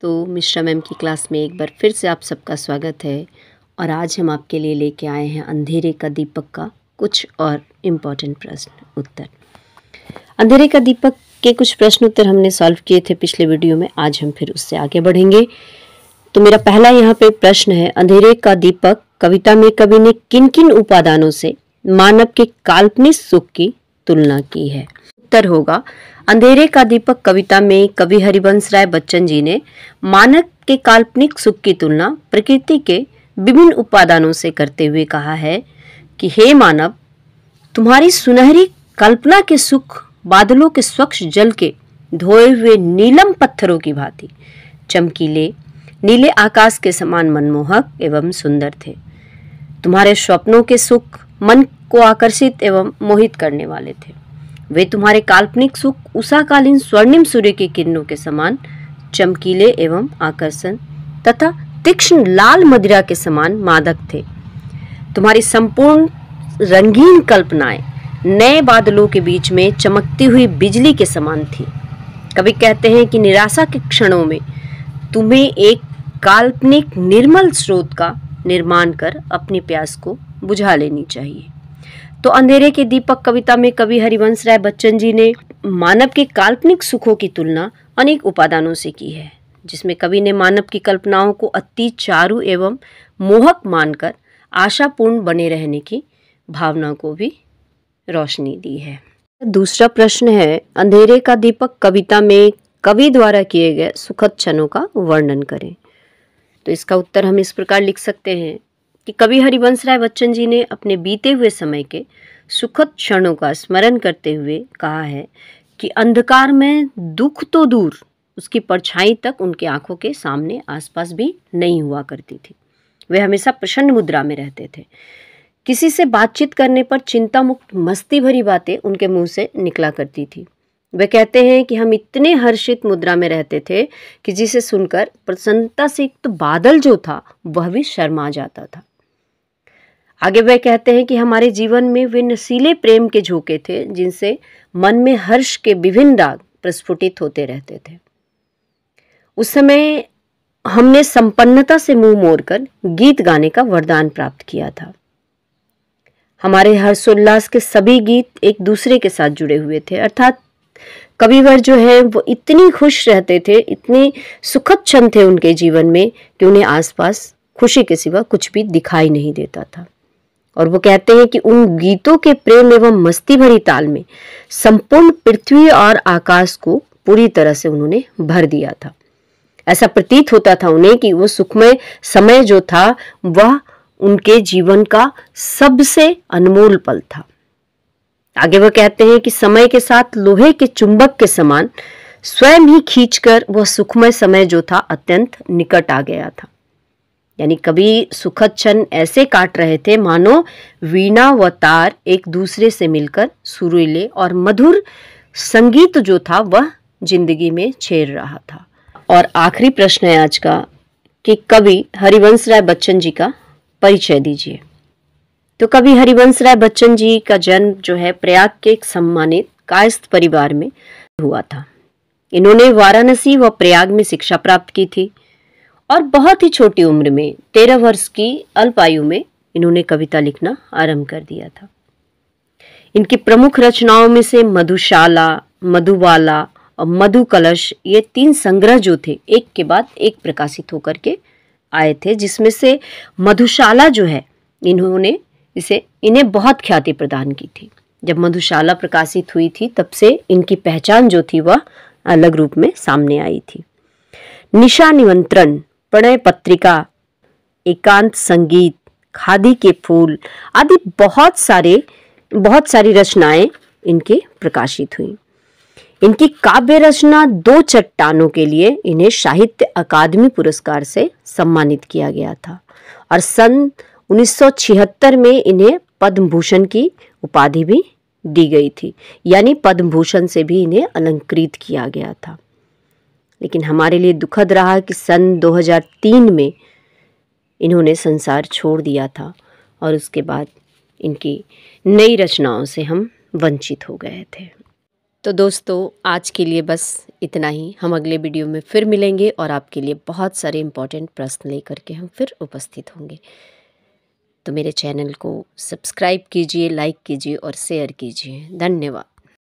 तो मिश्रा मैम की क्लास में एक बार फिर से आप सबका स्वागत है। और आज हम आपके लिए लेके आए हैं अंधेरे का दीपक का कुछ और इम्पॉर्टेंट प्रश्न उत्तर। अंधेरे का दीपक के कुछ प्रश्न उत्तर हमने सॉल्व किए थे पिछले वीडियो में, आज हम फिर उससे आगे बढ़ेंगे। तो मेरा पहला यहाँ पे प्रश्न है, अंधेरे का दीपक कविता में कवि ने किन किन उपादानों से मानव के काल्पनिक सुख की तुलना की है? उत्तर होगा, अंधेरे का दीपक कविता में कवि हरिवंश राय बच्चन जी ने मानव के काल्पनिक सुख की तुलना प्रकृति के विभिन्न उपादानों से करते हुए कहा है कि हे मानव, तुम्हारी सुनहरी कल्पना के सुख बादलों के स्वच्छ जल के धोए हुए नीलम पत्थरों की भांति चमकीले नीले आकाश के समान मनमोहक एवं सुंदर थे। तुम्हारे स्वप्नों के सुख मन को आकर्षित एवं मोहित करने वाले थे। वे तुम्हारे काल्पनिक सुख उषाकालीन स्वर्णिम सूर्य की किरणों के समान चमकीले एवं आकर्षण तथा तीक्ष्ण लाल मदिरा के समान मादक थे। तुम्हारी संपूर्ण रंगीन कल्पनाएं नए बादलों के बीच में चमकती हुई बिजली के समान थी। कभी कहते हैं कि निराशा के क्षणों में तुम्हें एक काल्पनिक निर्मल स्रोत का निर्माण कर अपनी प्यास को बुझा लेनी चाहिए। तो अंधेरे के दीपक कविता में कवि हरिवंश राय बच्चन जी ने मानव के काल्पनिक सुखों की तुलना अनेक उपादानों से की है, जिसमें कवि ने मानव की कल्पनाओं को अति चारु एवं मोहक मानकर आशापूर्ण बने रहने की भावना को भी रोशनी दी है। दूसरा प्रश्न है, अंधेरे का दीपक कविता में कवि द्वारा किए गए सुखद क्षणों का वर्णन करें। तो इसका उत्तर हम इस प्रकार लिख सकते हैं कि कवि हरिवंश राय बच्चन जी ने अपने बीते हुए समय के सुखद क्षणों का स्मरण करते हुए कहा है कि अंधकार में दुख तो दूर, उसकी परछाई तक उनकी आंखों के सामने आसपास भी नहीं हुआ करती थी। वे हमेशा प्रसन्न मुद्रा में रहते थे। किसी से बातचीत करने पर चिंता मुक्त मस्ती भरी बातें उनके मुंह से निकला करती थी। वे कहते हैं कि हम इतने हर्षित मुद्रा में रहते थे कि जिसे सुनकर प्रसन्नता से युक्त बादल जो था वह भी शर्मा जाता था। आगे वे कहते हैं कि हमारे जीवन में वे नशीले प्रेम के झोंके थे जिनसे मन में हर्ष के विभिन्न राग प्रस्फुटित होते रहते थे। उस समय हमने संपन्नता से मुंह मोड़कर गीत गाने का वरदान प्राप्त किया था। हमारे हर्षोल्लास के सभी गीत एक दूसरे के साथ जुड़े हुए थे, अर्थात कविवर जो है वो इतनी खुश रहते थे, इतने सुखद क्षण थे उनके जीवन में कि उन्हें आसपास खुशी के सिवा कुछ भी दिखाई नहीं देता था। और वो कहते हैं कि उन गीतों के प्रेम एवं मस्ती भरी ताल में संपूर्ण पृथ्वी और आकाश को पूरी तरह से उन्होंने भर दिया था। ऐसा प्रतीत होता था उन्हें कि वो सुखमय समय जो था वह उनके जीवन का सबसे अनमोल पल था। आगे वो कहते हैं कि समय के साथ लोहे के चुंबक के समान स्वयं ही खींचकर वह सुखमय समय जो था अत्यंत निकट आ गया था। यानी कभी सुखद क्षण ऐसे काट रहे थे मानो वीणा व तार एक दूसरे से मिलकर सुरीले और मधुर संगीत जो था वह जिंदगी में छेड़ रहा था। और आखिरी प्रश्न है आज का कि कवि हरिवंश राय बच्चन जी का परिचय दीजिए। तो कवि हरिवंश राय बच्चन जी का जन्म जो है प्रयाग के एक सम्मानित कायस्थ परिवार में हुआ था। इन्होंने वाराणसी व प्रयाग में शिक्षा प्राप्त की थी और बहुत ही छोटी उम्र में 13 वर्ष की अल्प आयु में इन्होंने कविता लिखना आरंभ कर दिया था। इनकी प्रमुख रचनाओं में से मधुशाला, मधुबाला और मधु कलश ये 3 संग्रह जो थे एक के बाद एक प्रकाशित होकर के आए थे, जिसमें से मधुशाला जो है इन्हें बहुत ख्याति प्रदान की थी। जब मधुशाला प्रकाशित हुई थी तब से इनकी पहचान जो थी वह अलग रूप में सामने आई थी। निशा निमंत्रण, प्रणय पत्रिका, एकांत संगीत, खादी के फूल आदि बहुत सारी रचनाएं इनके प्रकाशित हुई। इनकी काव्य रचना 2 चट्टानों के लिए इन्हें साहित्य अकादमी पुरस्कार से सम्मानित किया गया था और सन 1976 में इन्हें पद्म भूषण की उपाधि भी दी गई थी, यानी पद्म भूषण से भी इन्हें अलंकृत किया गया था। लेकिन हमारे लिए दुखद रहा कि सन 2003 में इन्होंने संसार छोड़ दिया था और उसके बाद इनकी नई रचनाओं से हम वंचित हो गए थे। तो दोस्तों आज के लिए बस इतना ही। हम अगले वीडियो में फिर मिलेंगे और आपके लिए बहुत सारे इम्पोर्टेंट प्रश्न लेकर के हम फिर उपस्थित होंगे। तो मेरे चैनल को सब्सक्राइब कीजिए, लाइक कीजिए और शेयर कीजिए। धन्यवाद।